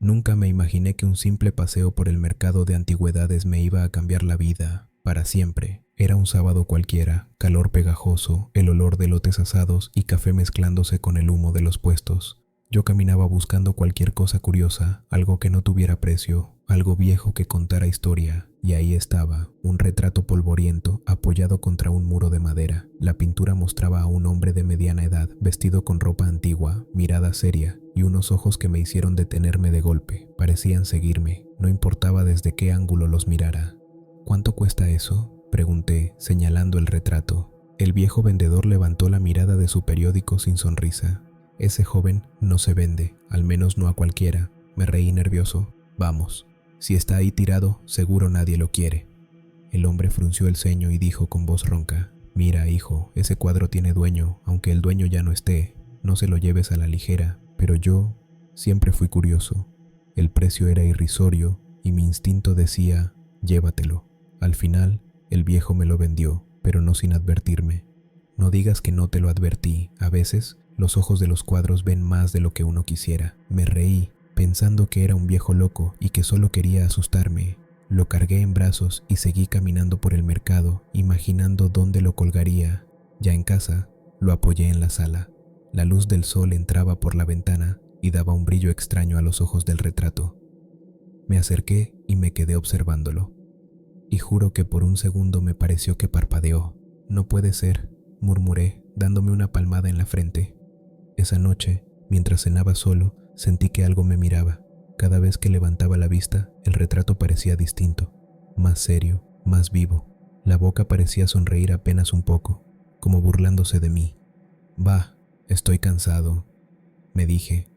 Nunca me imaginé que un simple paseo por el mercado de antigüedades me iba a cambiar la vida, para siempre. Era un sábado cualquiera, calor pegajoso, el olor de lotes asados y café mezclándose con el humo de los puestos. Yo caminaba buscando cualquier cosa curiosa, algo que no tuviera precio, algo viejo que contara historia, y ahí estaba, un retrato polvoriento apoyado contra un muro de madera. La pintura mostraba a un hombre de mediana edad, vestido con ropa antigua, mirada seria, y unos ojos que me hicieron detenerme de golpe. Parecían seguirme, no importaba desde qué ángulo los mirara. ¿Cuánto cuesta eso?, pregunté, señalando el retrato. El viejo vendedor levantó la mirada de su periódico sin sonrisa. Ese joven no se vende, al menos no a cualquiera. Me reí nervioso. Vamos, si está ahí tirado, seguro nadie lo quiere. El hombre frunció el ceño y dijo con voz ronca: Mira, hijo, ese cuadro tiene dueño, aunque el dueño ya no esté. No se lo lleves a la ligera, pero yo siempre fui curioso. El precio era irrisorio y mi instinto decía: llévatelo. Al final, el viejo me lo vendió, pero no sin advertirme. No digas que no te lo advertí. A veces, los ojos de los cuadros ven más de lo que uno quisiera. Me reí, pensando que era un viejo loco y que solo quería asustarme. Lo cargué en brazos y seguí caminando por el mercado, imaginando dónde lo colgaría. Ya en casa, lo apoyé en la sala. La luz del sol entraba por la ventana y daba un brillo extraño a los ojos del retrato. Me acerqué y me quedé observándolo. Y juro que por un segundo me pareció que parpadeó. No puede ser, murmuré, dándome una palmada en la frente. Esa noche, mientras cenaba solo, sentí que algo me miraba. Cada vez que levantaba la vista, el retrato parecía distinto, más serio, más vivo. La boca parecía sonreír apenas un poco, como burlándose de mí. «Va, estoy cansado», me dije.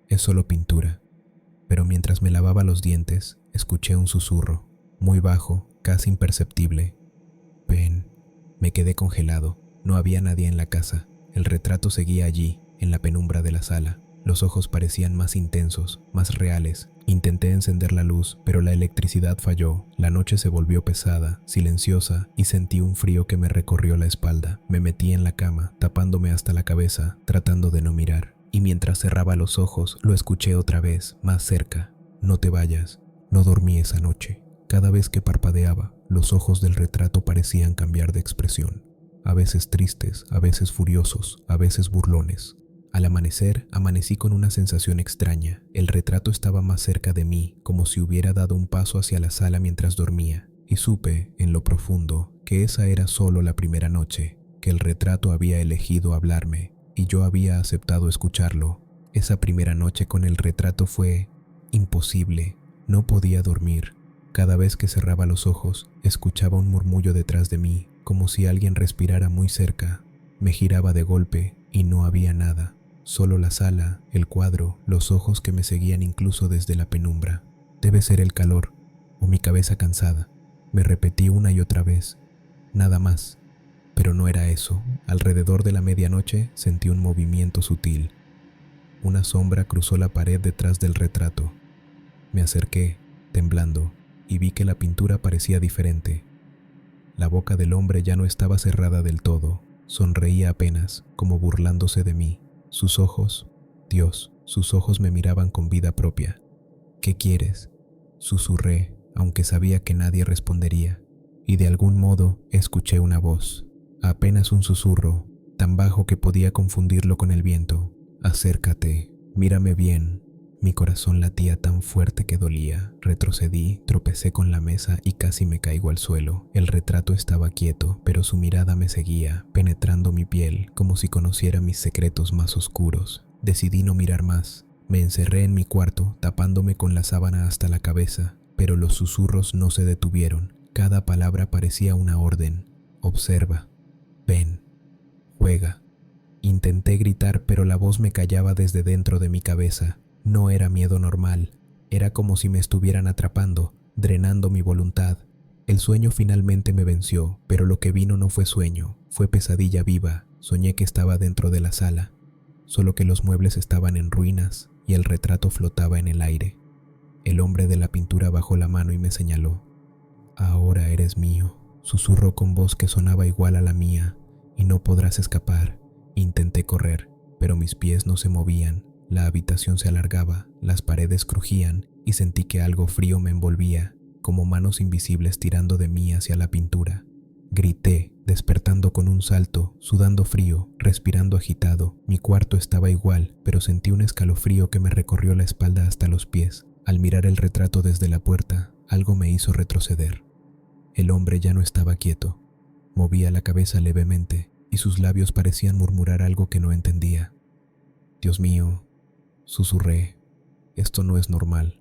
«Es solo pintura». Pero mientras me lavaba los dientes, escuché un susurro, muy bajo, casi imperceptible. «Ven». Me quedé congelado. No había nadie en la casa. El retrato seguía allí, en la penumbra de la sala. Los ojos parecían más intensos, más reales. Intenté encender la luz, pero la electricidad falló. La noche se volvió pesada, silenciosa, y sentí un frío que me recorrió la espalda. Me metí en la cama, tapándome hasta la cabeza, tratando de no mirar. Y mientras cerraba los ojos, lo escuché otra vez, más cerca. «No te vayas». No dormí esa noche. Cada vez que parpadeaba, los ojos del retrato parecían cambiar de expresión. A veces tristes, a veces furiosos, a veces burlones. Al amanecer, amanecí con una sensación extraña. El retrato estaba más cerca de mí, como si hubiera dado un paso hacia la sala mientras dormía. Y supe, en lo profundo, que esa era solo la primera noche, que el retrato había elegido hablarme, y yo había aceptado escucharlo. Esa primera noche con el retrato fue imposible. No podía dormir. Cada vez que cerraba los ojos, escuchaba un murmullo detrás de mí, como si alguien respirara muy cerca. Me giraba de golpe y no había nada, solo la sala, el cuadro, los ojos que me seguían incluso desde la penumbra. Debe ser el calor, o mi cabeza cansada. Me repetí una y otra vez, nada más. Pero no era eso. Alrededor de la medianoche sentí un movimiento sutil. Una sombra cruzó la pared detrás del retrato. Me acerqué, temblando, y vi que la pintura parecía diferente. La boca del hombre ya no estaba cerrada del todo, sonreía apenas, como burlándose de mí. Sus ojos, Dios, sus ojos me miraban con vida propia. «¿Qué quieres?», susurré, aunque sabía que nadie respondería. Y de algún modo escuché una voz, apenas un susurro, tan bajo que podía confundirlo con el viento. «Acércate, mírame bien». Mi corazón latía tan fuerte que dolía. Retrocedí, tropecé con la mesa y casi me caigo al suelo. El retrato estaba quieto, pero su mirada me seguía, penetrando mi piel, como si conociera mis secretos más oscuros. Decidí no mirar más. Me encerré en mi cuarto, tapándome con la sábana hasta la cabeza, pero los susurros no se detuvieron. Cada palabra parecía una orden. «Observa, ven, juega». Intenté gritar, pero la voz me callaba desde dentro de mi cabeza. No era miedo normal, era como si me estuvieran atrapando, drenando mi voluntad. El sueño finalmente me venció, pero lo que vino no fue sueño, fue pesadilla viva. Soñé que estaba dentro de la sala, solo que los muebles estaban en ruinas y el retrato flotaba en el aire. El hombre de la pintura bajó la mano y me señaló. «Ahora eres mío», susurró con voz que sonaba igual a la mía, «y no podrás escapar». Intenté correr, pero mis pies no se movían. La habitación se alargaba, las paredes crujían y sentí que algo frío me envolvía, como manos invisibles tirando de mí hacia la pintura. Grité, despertando con un salto, sudando frío, respirando agitado. Mi cuarto estaba igual, pero sentí un escalofrío que me recorrió la espalda hasta los pies. Al mirar el retrato desde la puerta, algo me hizo retroceder. El hombre ya no estaba quieto. Movía la cabeza levemente y sus labios parecían murmurar algo que no entendía. «Dios mío», susurré, «esto no es normal».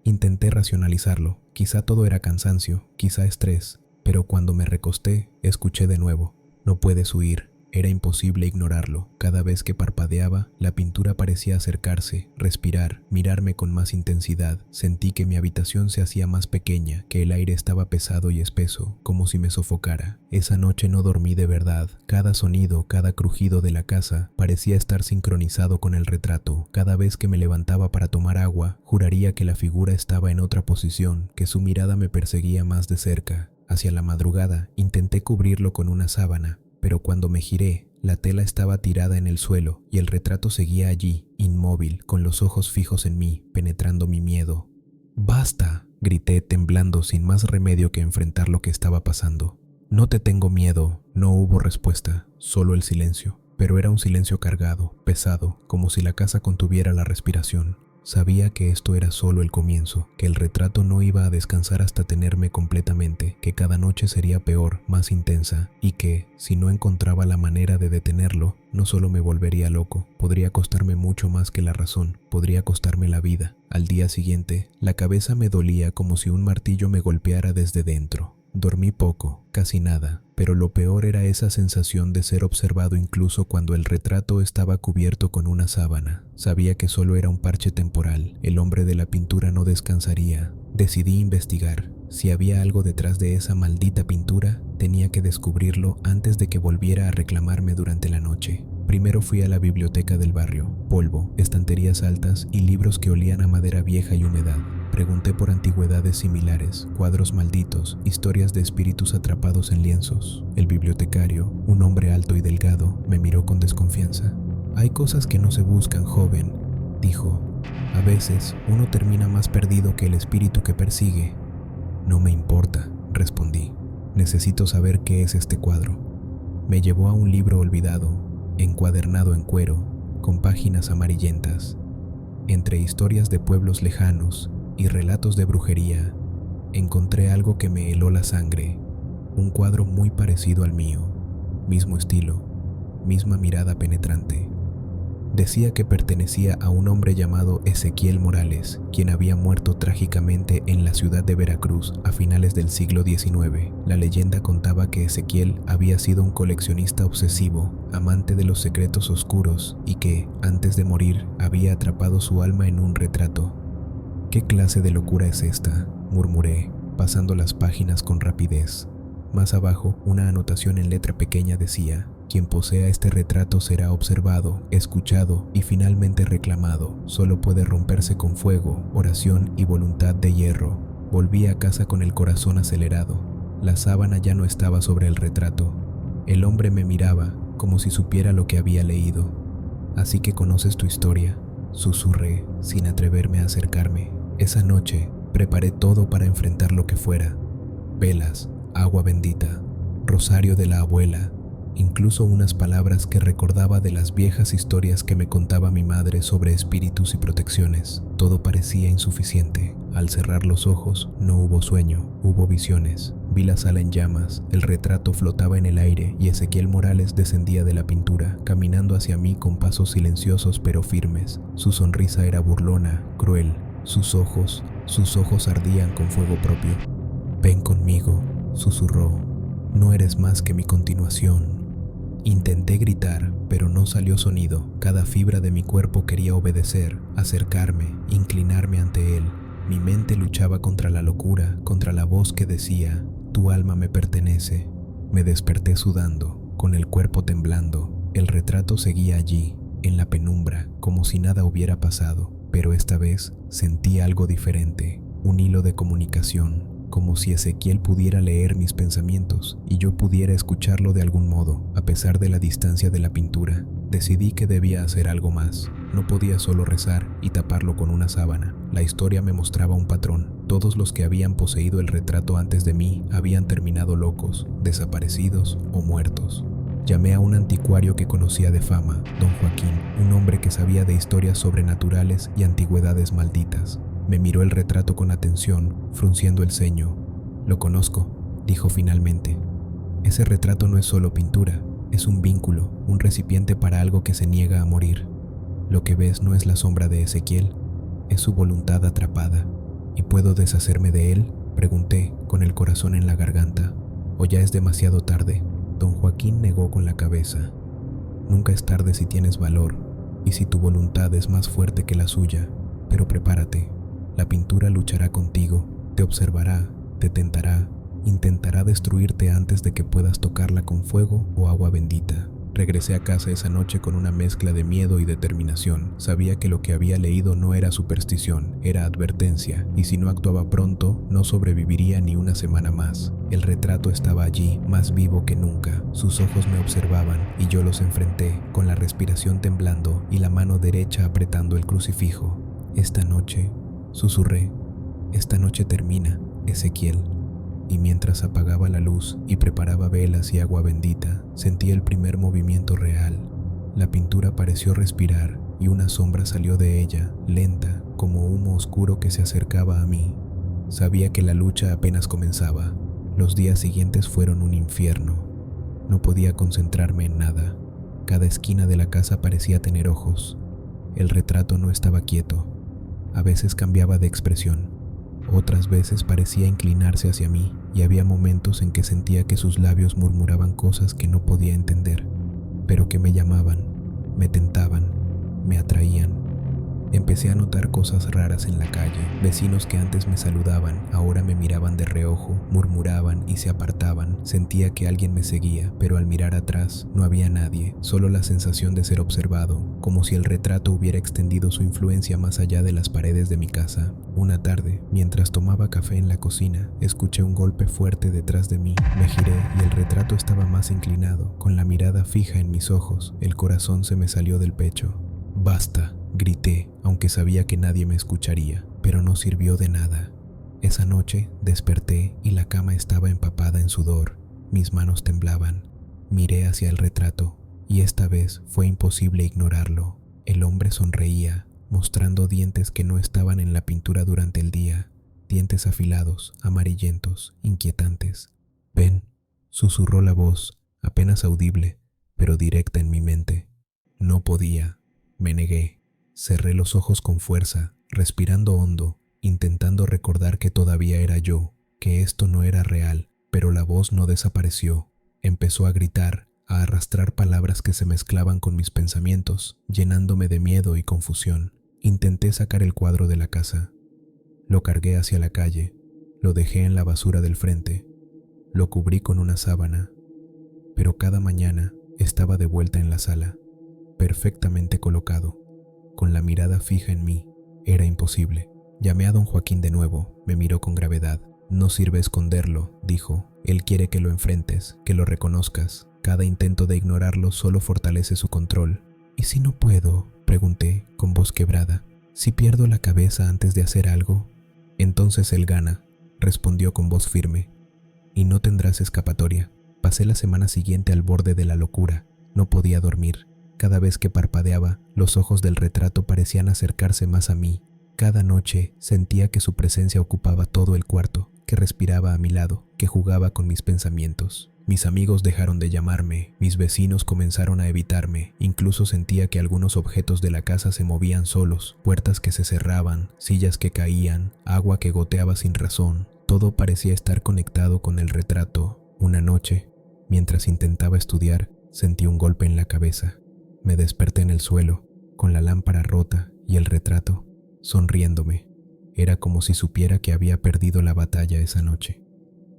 Intenté racionalizarlo, quizá todo era cansancio, quizá estrés, pero cuando me recosté, escuché de nuevo. «No puedes huir». Era imposible ignorarlo. Cada vez que parpadeaba, la pintura parecía acercarse, respirar, mirarme con más intensidad. Sentí que mi habitación se hacía más pequeña, que el aire estaba pesado y espeso, como si me sofocara. Esa noche no dormí de verdad. Cada sonido, cada crujido de la casa parecía estar sincronizado con el retrato. Cada vez que me levantaba para tomar agua, juraría que la figura estaba en otra posición, que su mirada me perseguía más de cerca. Hacia la madrugada, intenté cubrirlo con una sábana, pero cuando me giré, la tela estaba tirada en el suelo y el retrato seguía allí, inmóvil, con los ojos fijos en mí, penetrando mi miedo. «¡Basta!», grité temblando sin más remedio que enfrentar lo que estaba pasando. «No te tengo miedo». No hubo respuesta, solo el silencio, pero era un silencio cargado, pesado, como si la casa contuviera la respiración. Sabía que esto era solo el comienzo, que el retrato no iba a descansar hasta tenerme completamente, que cada noche sería peor, más intensa, y que, si no encontraba la manera de detenerlo, no solo me volvería loco, podría costarme mucho más que la razón, podría costarme la vida. Al día siguiente, la cabeza me dolía como si un martillo me golpeara desde dentro. Dormí poco, casi nada, pero lo peor era esa sensación de ser observado incluso cuando el retrato estaba cubierto con una sábana. Sabía que solo era un parche temporal, el hombre de la pintura no descansaría. Decidí investigar. Si había algo detrás de esa maldita pintura, tenía que descubrirlo antes de que volviera a reclamarme durante la noche. Primero fui a la biblioteca del barrio. Polvo, estanterías altas y libros que olían a madera vieja y humedad. Pregunté por antigüedades similares, cuadros malditos, historias de espíritus atrapados en lienzos. El bibliotecario, un hombre alto y delgado, me miró con desconfianza. «Hay cosas que no se buscan, joven», dijo. «A veces uno termina más perdido que el espíritu que persigue». «No me importa», respondí. «Necesito saber qué es este cuadro». Me llevó a un libro olvidado, encuadernado en cuero, con páginas amarillentas. Entre historias de pueblos lejanos y relatos de brujería, encontré algo que me heló la sangre, un cuadro muy parecido al mío, mismo estilo, misma mirada penetrante. Decía que pertenecía a un hombre llamado Ezequiel Morales, quien había muerto trágicamente en la ciudad de Veracruz a finales del siglo XIX. La leyenda contaba que Ezequiel había sido un coleccionista obsesivo, amante de los secretos oscuros, y que, antes de morir, había atrapado su alma en un retrato. «¿Qué clase de locura es esta?», murmuré, pasando las páginas con rapidez. Más abajo, una anotación en letra pequeña decía: «Quien posea este retrato será observado, escuchado y finalmente reclamado. Solo puede romperse con fuego, oración y voluntad de hierro». Volví a casa con el corazón acelerado. La sábana ya no estaba sobre el retrato. El hombre me miraba, como si supiera lo que había leído. «Así que conoces tu historia», susurré, sin atreverme a acercarme. Esa noche, preparé todo para enfrentar lo que fuera. Velas, agua bendita, rosario de la abuela, incluso unas palabras que recordaba de las viejas historias que me contaba mi madre sobre espíritus y protecciones. Todo parecía insuficiente. Al cerrar los ojos, no hubo sueño, hubo visiones. Vi la sala en llamas, el retrato flotaba en el aire y Ezequiel Morales descendía de la pintura, caminando hacia mí con pasos silenciosos pero firmes. Su sonrisa era burlona, cruel. Sus ojos ardían con fuego propio. «Ven conmigo», susurró. «No eres más que mi continuación». Intenté gritar, pero no salió sonido. Cada fibra de mi cuerpo quería obedecer, acercarme, inclinarme ante él. Mi mente luchaba contra la locura, contra la voz que decía: «Tu alma me pertenece». Me desperté sudando, con el cuerpo temblando. El retrato seguía allí, en la penumbra, como si nada hubiera pasado. Pero esta vez sentí algo diferente, un hilo de comunicación, como si Ezequiel pudiera leer mis pensamientos y yo pudiera escucharlo de algún modo, a pesar de la distancia de la pintura. Decidí que debía hacer algo más. No podía solo rezar y taparlo con una sábana. La historia me mostraba un patrón. Todos los que habían poseído el retrato antes de mí habían terminado locos, desaparecidos o muertos. Llamé a un anticuario que conocía de fama, don Joaquín, un hombre que sabía de historias sobrenaturales y antigüedades malditas. Me miró el retrato con atención, frunciendo el ceño. «Lo conozco», dijo finalmente. «Ese retrato no es solo pintura, es un vínculo, un recipiente para algo que se niega a morir. Lo que ves no es la sombra de Ezequiel, es su voluntad atrapada. ¿Y puedo deshacerme de él?», pregunté, con el corazón en la garganta. «¿O ya es demasiado tarde?». Don Joaquín negó con la cabeza. «Nunca es tarde si tienes valor, y si tu voluntad es más fuerte que la suya. Pero prepárate, la pintura luchará contigo, te observará, te tentará, intentará destruirte antes de que puedas tocarla con fuego o agua bendita». Regresé a casa esa noche con una mezcla de miedo y determinación. Sabía que lo que había leído no era superstición, era advertencia, y si no actuaba pronto, no sobreviviría ni una semana más. El retrato estaba allí, más vivo que nunca. Sus ojos me observaban y yo los enfrenté, con la respiración temblando y la mano derecha apretando el crucifijo. «Esta noche», susurré, «esta noche termina, Ezequiel». Y mientras apagaba la luz y preparaba velas y agua bendita, sentí el primer movimiento real. La pintura pareció respirar y una sombra salió de ella, lenta, como humo oscuro que se acercaba a mí. Sabía que la lucha apenas comenzaba. Los días siguientes fueron un infierno. No podía concentrarme en nada. Cada esquina de la casa parecía tener ojos. El retrato no estaba quieto. A veces cambiaba de expresión. Otras veces parecía inclinarse hacia mí y había momentos en que sentía que sus labios murmuraban cosas que no podía entender, pero que me llamaban, me tentaban, me atraían. Empecé a notar cosas raras en la calle. Vecinos que antes me saludaban, ahora me miraban de reojo, murmuraban y se apartaban. Sentía que alguien me seguía, pero al mirar atrás no había nadie, solo la sensación de ser observado, como si el retrato hubiera extendido su influencia más allá de las paredes de mi casa. Una tarde, mientras tomaba café en la cocina, escuché un golpe fuerte detrás de mí. Me giré y el retrato estaba más inclinado, con la mirada fija en mis ojos. El corazón se me salió del pecho. «Basta», grité, aunque sabía que nadie me escucharía, pero no sirvió de nada. Esa noche desperté y la cama estaba empapada en sudor. Mis manos temblaban. Miré hacia el retrato y esta vez fue imposible ignorarlo. El hombre sonreía, mostrando dientes que no estaban en la pintura durante el día, dientes afilados, amarillentos, inquietantes. «Ven», susurró la voz, apenas audible, pero directa en mi mente. No podía. Me negué. Cerré los ojos con fuerza, respirando hondo, intentando recordar que todavía era yo, que esto no era real, pero la voz no desapareció. Empezó a gritar, a arrastrar palabras que se mezclaban con mis pensamientos, llenándome de miedo y confusión. Intenté sacar el cuadro de la casa. Lo cargué hacia la calle, lo dejé en la basura del frente, lo cubrí con una sábana, pero cada mañana estaba de vuelta en la sala, perfectamente colocado, con la mirada fija en mí. Era imposible. Llamé a don Joaquín de nuevo. Me miró con gravedad. «No sirve esconderlo», dijo. «Él quiere que lo enfrentes, que lo reconozcas. Cada intento de ignorarlo solo fortalece su control». «¿Y si no puedo?», pregunté, con voz quebrada. «¿Si pierdo la cabeza antes de hacer algo?». «Entonces él gana», respondió con voz firme. «Y no tendrás escapatoria». Pasé la semana siguiente al borde de la locura. No podía dormir. Cada vez que parpadeaba, los ojos del retrato parecían acercarse más a mí. Cada noche sentía que su presencia ocupaba todo el cuarto, que respiraba a mi lado, que jugaba con mis pensamientos. Mis amigos dejaron de llamarme, mis vecinos comenzaron a evitarme, incluso sentía que algunos objetos de la casa se movían solos, puertas que se cerraban, sillas que caían, agua que goteaba sin razón. Todo parecía estar conectado con el retrato. Una noche, mientras intentaba estudiar, sentí un golpe en la cabeza. Me desperté en el suelo, con la lámpara rota y el retrato, sonriéndome. Era como si supiera que había perdido la batalla esa noche.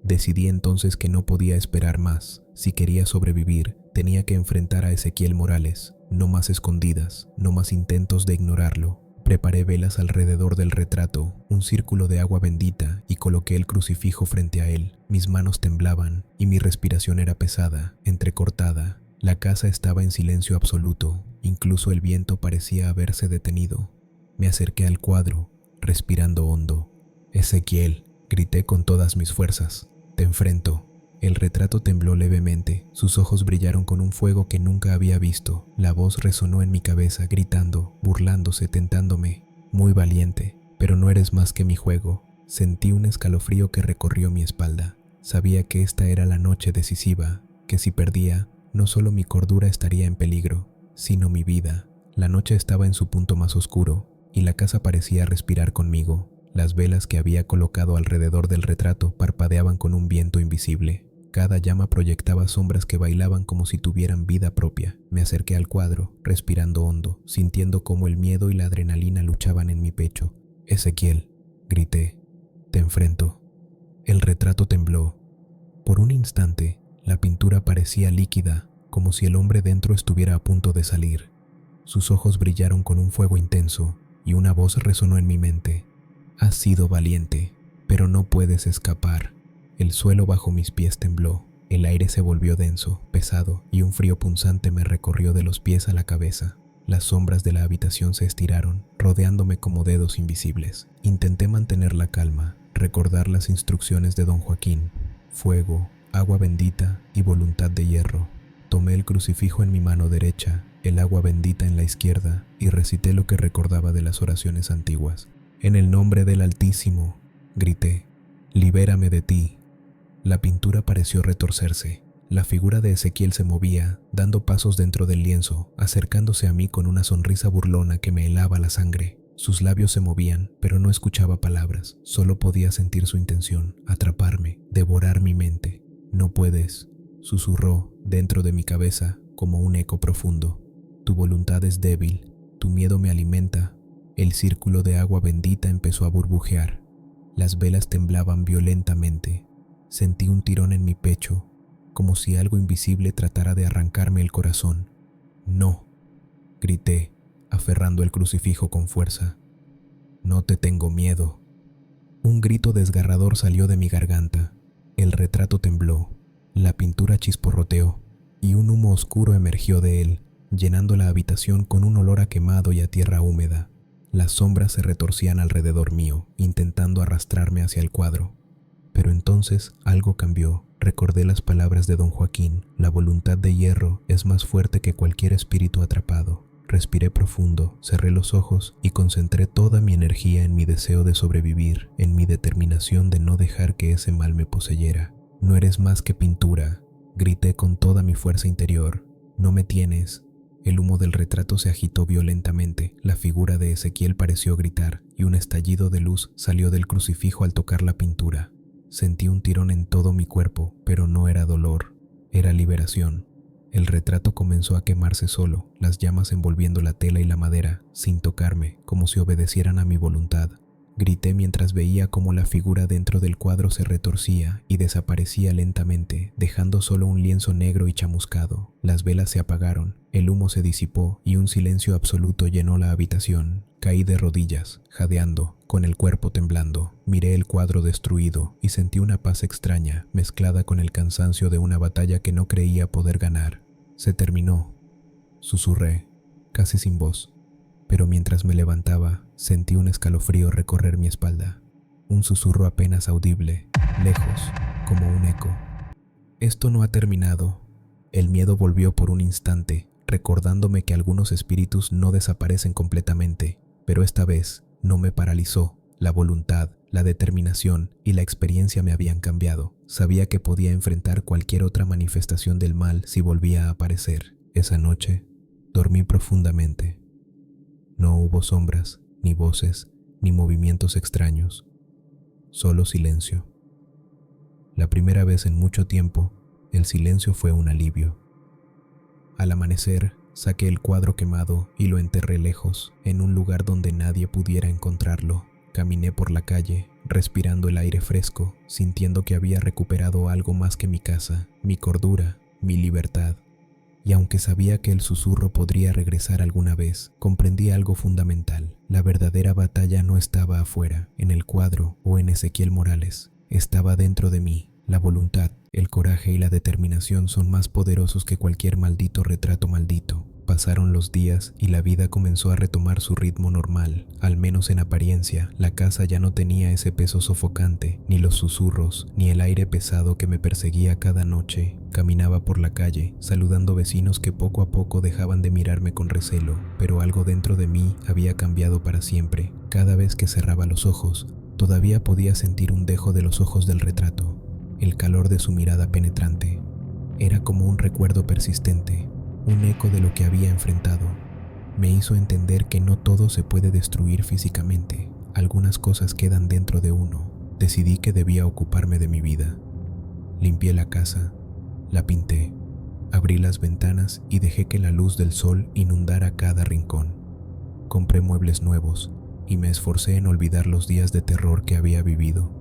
Decidí entonces que no podía esperar más. Si quería sobrevivir, tenía que enfrentar a Ezequiel Morales. No más escondidas, no más intentos de ignorarlo. Preparé velas alrededor del retrato, un círculo de agua bendita y coloqué el crucifijo frente a él. Mis manos temblaban y mi respiración era pesada, entrecortada. La casa estaba en silencio absoluto, incluso el viento parecía haberse detenido. Me acerqué al cuadro, respirando hondo. «Ezequiel», grité con todas mis fuerzas, «te enfrento». El retrato tembló levemente, sus ojos brillaron con un fuego que nunca había visto. La voz resonó en mi cabeza, gritando, burlándose, tentándome. «Muy valiente, pero no eres más que mi juego». Sentí un escalofrío que recorrió mi espalda. Sabía que esta era la noche decisiva, que si perdía, no solo mi cordura estaría en peligro, sino mi vida. La noche estaba en su punto más oscuro, y la casa parecía respirar conmigo. Las velas que había colocado alrededor del retrato parpadeaban con un viento invisible. Cada llama proyectaba sombras que bailaban como si tuvieran vida propia. Me acerqué al cuadro, respirando hondo, sintiendo cómo el miedo y la adrenalina luchaban en mi pecho. «Ezequiel», grité, «te enfrento». El retrato tembló. Por un instante, la pintura parecía líquida, como si el hombre dentro estuviera a punto de salir. Sus ojos brillaron con un fuego intenso, y una voz resonó en mi mente. «Has sido valiente, pero no puedes escapar». El suelo bajo mis pies tembló, el aire se volvió denso, pesado, y un frío punzante me recorrió de los pies a la cabeza. Las sombras de la habitación se estiraron, rodeándome como dedos invisibles. Intenté mantener la calma, recordar las instrucciones de don Joaquín: fuego, agua bendita y voluntad de hierro. Tomé el crucifijo en mi mano derecha, el agua bendita en la izquierda, y recité lo que recordaba de las oraciones antiguas. «En el nombre del Altísimo», grité, «libérame de ti». La pintura pareció retorcerse. La figura de Ezequiel se movía, dando pasos dentro del lienzo, acercándose a mí con una sonrisa burlona que me helaba la sangre. Sus labios se movían, pero no escuchaba palabras. Solo podía sentir su intención: atraparme, devorar mi mente. «No puedes», susurró dentro de mi cabeza como un eco profundo. «Tu voluntad es débil, tu miedo me alimenta». El círculo de agua bendita empezó a burbujear. Las velas temblaban violentamente. Sentí un tirón en mi pecho, como si algo invisible tratara de arrancarme el corazón. «No», grité, aferrando el crucifijo con fuerza. «No te tengo miedo». Un grito desgarrador salió de mi garganta. El retrato tembló, la pintura chisporroteó, y un humo oscuro emergió de él, llenando la habitación con un olor a quemado y a tierra húmeda. Las sombras se retorcían alrededor mío, intentando arrastrarme hacia el cuadro. Pero entonces algo cambió. Recordé las palabras de don Joaquín: «La voluntad de hierro es más fuerte que cualquier espíritu atrapado». Respiré profundo, cerré los ojos y concentré toda mi energía en mi deseo de sobrevivir, en mi determinación de no dejar que ese mal me poseyera. «No eres más que pintura», grité con toda mi fuerza interior. «No me tienes». El humo del retrato se agitó violentamente, la figura de Ezequiel pareció gritar, y un estallido de luz salió del crucifijo al tocar la pintura. Sentí un tirón en todo mi cuerpo, pero no era dolor, era liberación. El retrato comenzó a quemarse solo, las llamas envolviendo la tela y la madera, sin tocarme, como si obedecieran a mi voluntad. Grité mientras veía cómo la figura dentro del cuadro se retorcía y desaparecía lentamente, dejando solo un lienzo negro y chamuscado. Las velas se apagaron, el humo se disipó y un silencio absoluto llenó la habitación. Caí de rodillas, jadeando, con el cuerpo temblando. Miré el cuadro destruido y sentí una paz extraña, mezclada con el cansancio de una batalla que no creía poder ganar. «Se terminó», susurré, casi sin voz. Pero mientras me levantaba, sentí un escalofrío recorrer mi espalda. Un susurro apenas audible, lejos, como un eco. «Esto no ha terminado». El miedo volvió por un instante, recordándome que algunos espíritus no desaparecen completamente, pero esta vez no me paralizó. La voluntad, la determinación y la experiencia me habían cambiado. Sabía que podía enfrentar cualquier otra manifestación del mal si volvía a aparecer. Esa noche, dormí profundamente. No hubo sombras, ni voces, ni movimientos extraños. Solo silencio. La primera vez en mucho tiempo, el silencio fue un alivio. Al amanecer, saqué el cuadro quemado y lo enterré lejos, en un lugar donde nadie pudiera encontrarlo. Caminé por la calle, respirando el aire fresco, sintiendo que había recuperado algo más que mi casa, mi cordura, mi libertad. Y aunque sabía que el susurro podría regresar alguna vez, comprendí algo fundamental. La verdadera batalla no estaba afuera, en el cuadro o en Ezequiel Morales. Estaba dentro de mí. La voluntad, El coraje y la determinación son más poderosos que cualquier maldito retrato maldito. Pasaron los días y la vida comenzó a retomar su ritmo normal. Al menos en apariencia, la casa ya no tenía ese peso sofocante, ni los susurros, ni el aire pesado que me perseguía cada noche. Caminaba por la calle, saludando vecinos que poco a poco dejaban de mirarme con recelo, pero algo dentro de mí había cambiado para siempre. Cada vez que cerraba los ojos, todavía podía sentir un dejo de los ojos del retrato, el calor de su mirada penetrante. Era como un recuerdo persistente, un eco de lo que había enfrentado. Me hizo entender que no todo se puede destruir físicamente. Algunas cosas quedan dentro de uno. Decidí que debía ocuparme de mi vida. Limpié la casa, la pinté, abrí las ventanas y dejé que la luz del sol inundara cada rincón. Compré muebles nuevos y me esforcé en olvidar los días de terror que había vivido.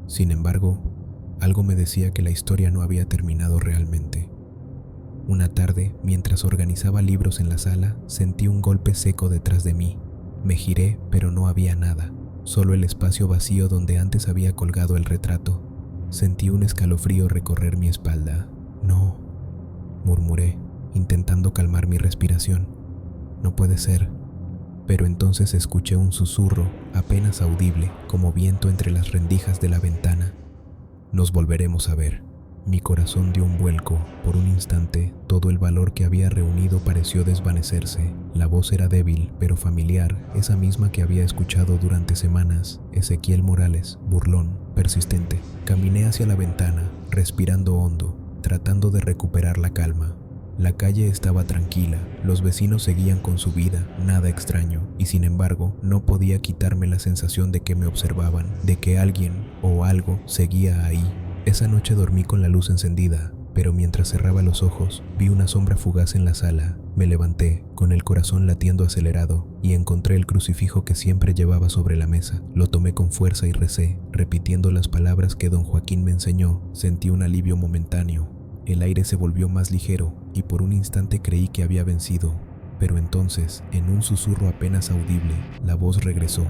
Sin embargo, algo me decía que la historia no había terminado realmente. Una tarde, mientras organizaba libros en la sala, sentí un golpe seco detrás de mí. Me giré, pero no había nada, solo el espacio vacío donde antes había colgado el retrato. Sentí un escalofrío recorrer mi espalda. «No», murmuré, intentando calmar mi respiración. «No puede ser». Pero entonces escuché un susurro, apenas audible, como viento entre las rendijas de la ventana. «Nos volveremos a ver». Mi corazón dio un vuelco. Por un instante, todo el valor que había reunido pareció desvanecerse. La voz era débil, pero familiar, esa misma que había escuchado durante semanas. Ezequiel Morales, burlón, persistente. Caminé hacia la ventana, respirando hondo, tratando de recuperar la calma. La calle estaba tranquila, los vecinos seguían con su vida, nada extraño, y sin embargo, no podía quitarme la sensación de que me observaban, de que alguien o algo seguía ahí. Esa noche dormí con la luz encendida, pero mientras cerraba los ojos, vi una sombra fugaz en la sala. Me levanté, con el corazón latiendo acelerado, y encontré el crucifijo que siempre llevaba sobre la mesa. Lo tomé con fuerza y recé, repitiendo las palabras que don Joaquín me enseñó. Sentí un alivio momentáneo. El aire se volvió más ligero, y por un instante creí que había vencido. Pero entonces, en un susurro apenas audible, la voz regresó.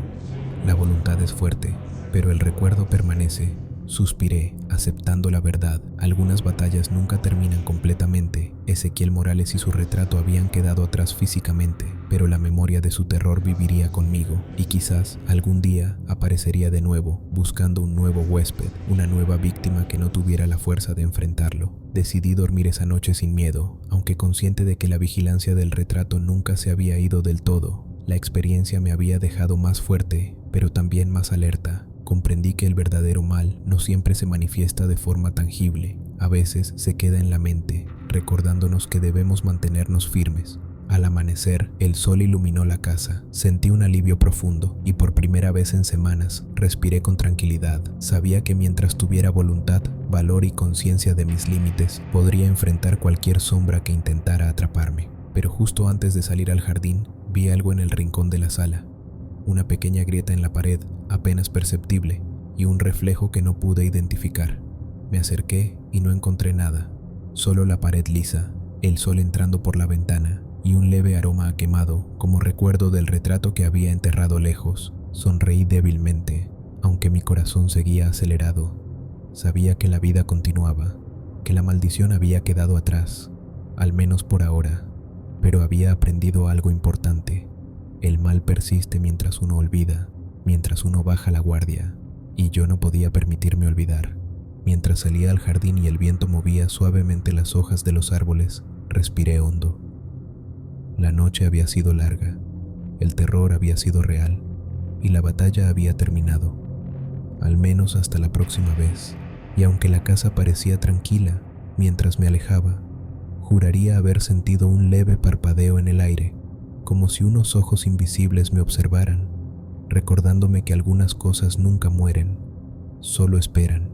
La voluntad es fuerte, pero el recuerdo permanece. Suspiré, aceptando la verdad. Algunas batallas nunca terminan completamente. Ezequiel Morales y su retrato habían quedado atrás físicamente, pero la memoria de su terror viviría conmigo, y quizás algún día aparecería de nuevo, buscando un nuevo huésped, una nueva víctima que no tuviera la fuerza de enfrentarlo. Decidí dormir esa noche sin miedo, aunque consciente de que la vigilancia del retrato nunca se había ido del todo. La experiencia me había dejado más fuerte, pero también más alerta. Comprendí que el verdadero mal no siempre se manifiesta de forma tangible. A veces se queda en la mente, recordándonos que debemos mantenernos firmes. Al amanecer, el sol iluminó la casa. Sentí un alivio profundo y por primera vez en semanas respiré con tranquilidad. Sabía que mientras tuviera voluntad, valor y conciencia de mis límites, podría enfrentar cualquier sombra que intentara atraparme. Pero justo antes de salir al jardín, vi algo en el rincón de la sala. Una pequeña grieta en la pared, apenas perceptible, y un reflejo que no pude identificar. Me acerqué y no encontré nada, solo la pared lisa, el sol entrando por la ventana y un leve aroma a quemado como recuerdo del retrato que había enterrado lejos. Sonreí débilmente, aunque mi corazón seguía acelerado. Sabía que la vida continuaba, que la maldición había quedado atrás, al menos por ahora, pero había aprendido algo importante. El mal persiste mientras uno olvida, mientras uno baja la guardia, y yo no podía permitirme olvidar. Mientras salía al jardín y el viento movía suavemente las hojas de los árboles, respiré hondo. La noche había sido larga, el terror había sido real, y la batalla había terminado, al menos hasta la próxima vez. Y aunque la casa parecía tranquila, mientras me alejaba, juraría haber sentido un leve parpadeo en el aire, como si unos ojos invisibles me observaran, recordándome que algunas cosas nunca mueren, solo esperan.